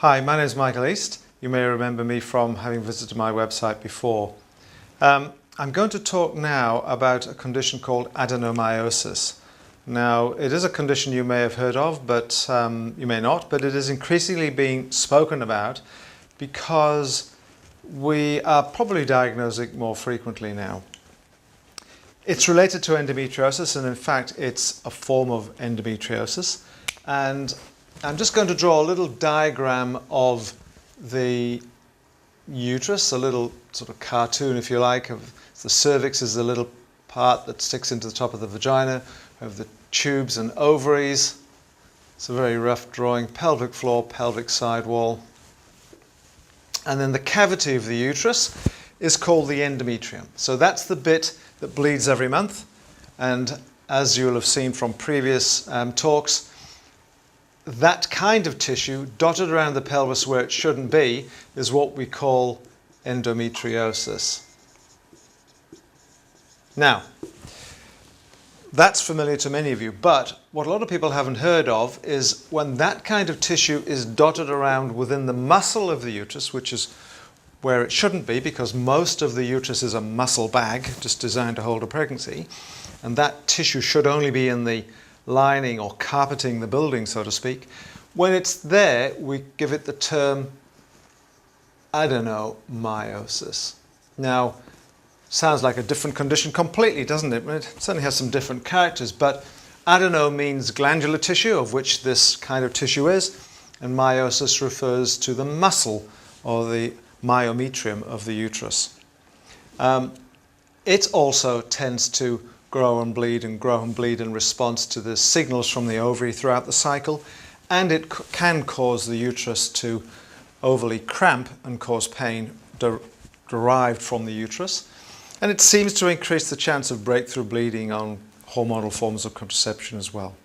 Hi, my name is Michael East. You may remember me from having visited my website before. I'm going to talk now about a condition called adenomyosis. Now, it is a condition you may have heard of, but you may not, but it is increasingly being spoken about because we are probably diagnosing more frequently now. It's related to endometriosis, and in fact it's a form of endometriosis. And I'm just going to draw a little diagram of the uterus, a little sort of cartoon, if you like, of the cervix is the little part that sticks into the top of the vagina, of the tubes and ovaries. It's a very rough drawing. Pelvic floor, pelvic side wall. And then the cavity of the uterus is called the endometrium. So that's the bit that bleeds every month. And as you'll have seen from previous talks, that kind of tissue dotted around the pelvis where it shouldn't be is what we call endometriosis. Now, that's familiar to many of you, but what a lot of people haven't heard of is when that kind of tissue is dotted around within the muscle of the uterus, which is where it shouldn't be because most of the uterus is a muscle bag just designed to hold a pregnancy, and that tissue should only be in the lining or carpeting the building, so to speak. When it's there, we give it the term adenomyosis. Now, sounds like a different condition completely, doesn't it? It certainly has some different characters, but adeno means glandular tissue, of which this kind of tissue is, and meiosis refers to the muscle or the myometrium of the uterus. It also tends to grow and bleed in response to the signals from the ovary throughout the cycle, and it can cause the uterus to overly cramp and cause pain derived from the uterus, and it seems to increase the chance of breakthrough bleeding on hormonal forms of contraception as well.